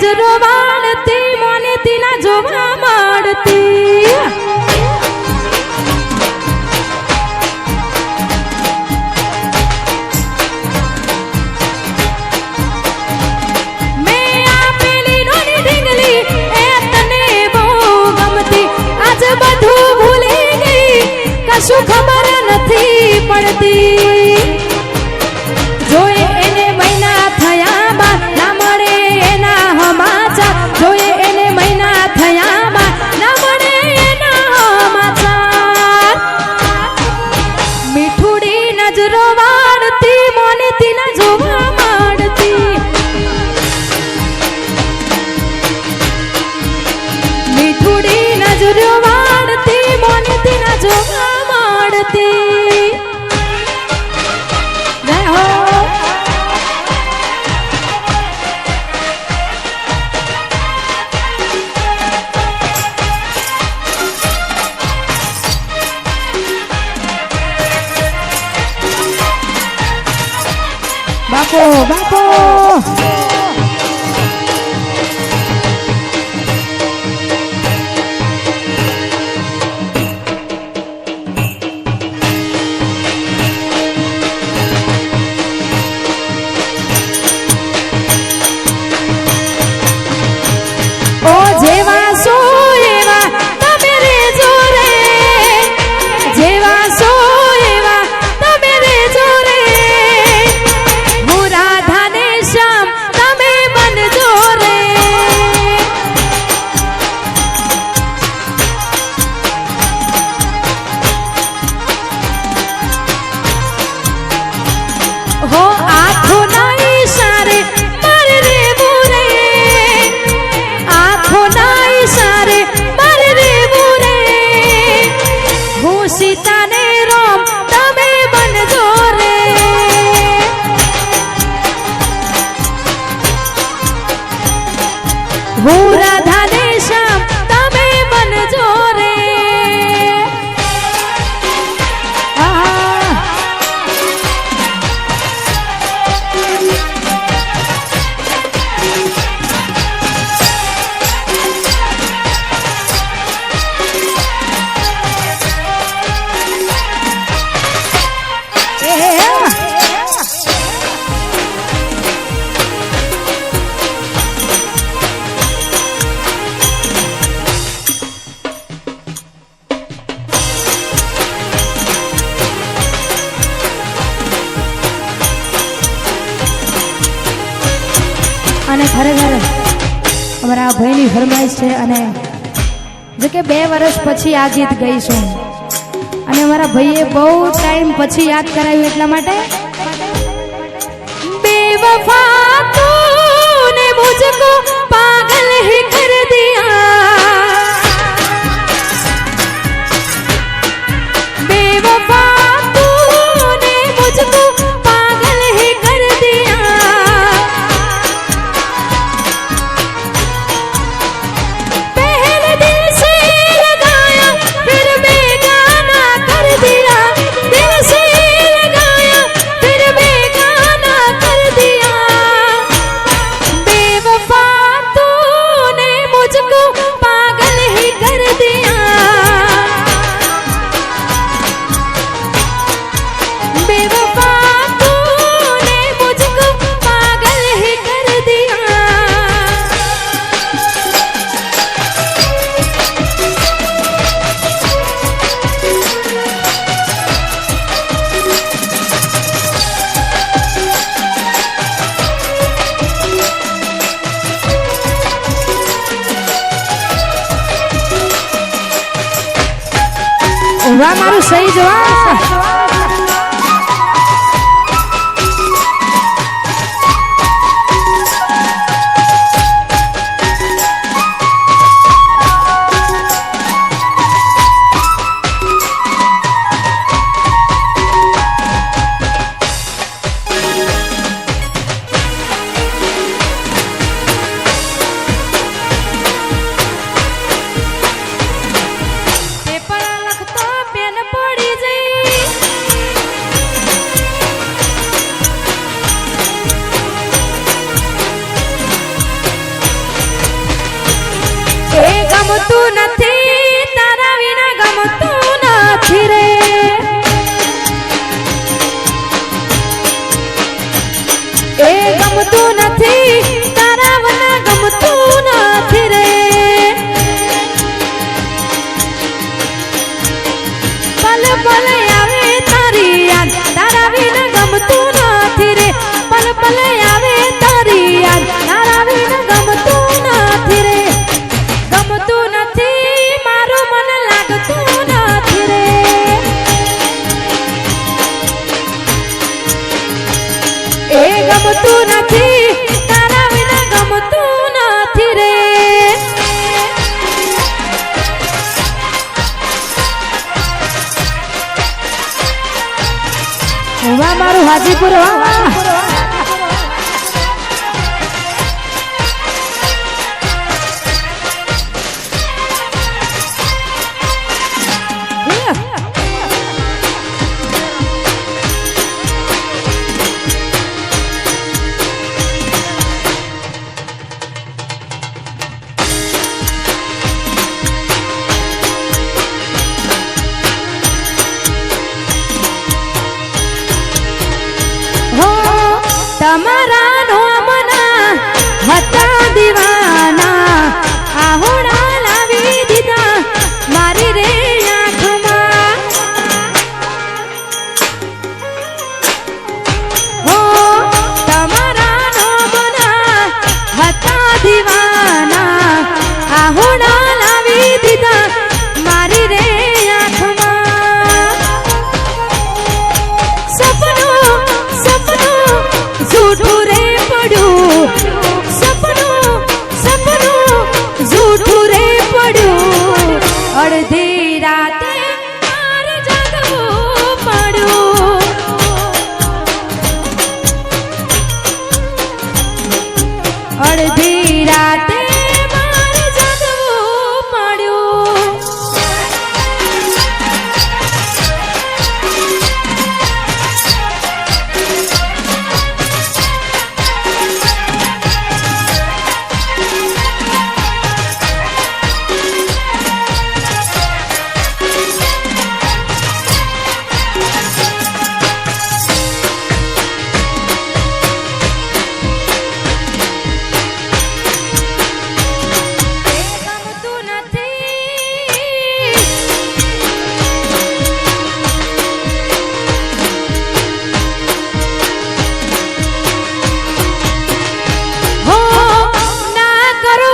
નજરો વાળતી મોને તીના જોવા મળતી મેં આપેલી નોની ઢીંગલી એ તને બહુ ગમતી આજ બધું ભૂલી ગઈ કશું ખબર નથી પડતી જોએ એને મહિના થયા બા ના મળે એના સમાચાર જોએ એને મહિના થયા બા ના મળે એના સમાચાર મીઠુડી નજરો વાળતી મોને તીના જોવા માંડતી મીઠુડી નજરો વાળતી મોને તીના જોવા માંડતી જય હો બાપો બાપો ઓ જેવા સો એવા તમે રેજો રે જેવા સો એવા તમે રેજો રે હું રાધા ને શ્યામ તમે બનજો રે હો આંખો ના ઈશારે મારે રેવું રે આંખો ના ઈશારે મારે રેવું રે હું સીતા ને રામ તમે બનજો રે હું રાધા ને શ્યામ તમે બનજો રે આહા અને ખરેખર અમારા ભાઈની ફરમાઈશ છે અને જે કે 2 વર્ષ પછી આ ગીત ગઈશું અને અમારા ભાઈએ બહુ ટાઈમ પછી યાદ કરાવ્યું એટલા માટે બેવફા તૂને મુझको પાગલ હી કર દિયા બેવફા તૂને મુझको पागल ही कर दिया पहले दिल से लगाया फिर बेगाना कर दिया दिल से लगाया फिर बेगाना कर दिया बेवफा तूने मुझको पागल ही कर दिया बेवफा तूने मुझको पागल ही कर दिया વાહ મારું સહી જવાબ પેપર લખતો પેન પડી જઈ ગમતું નથી તારા વના ગમતું નથી રે પલ પલ આવે તારી યાદ તારા વિના ગમતું નથી રે પલ પલ આવે તારી યાદ તારા વિના ગમતું નથી રે ગમતું નથી મારું મન લાગતું નથી રે એ ગમતું નથી તારા વિના ગમતું નથી રે વાહ મારું હાજીપુર વાહ તમારા નોમના હતા દીવાના આહોડા લાવી દીધા મારી રે આંખમાં હો તમારા નોમના હતા દીવાના આહોડા લાવી દીધા મારી રે આંખમાં સપનું झूठू रे पड़ू सपनों सपनों झूठू रे पड़ू अर्धी राते मार जागવું પડ્યું अर्धी राते मार जागવું પડ્યું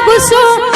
ગુસ્સો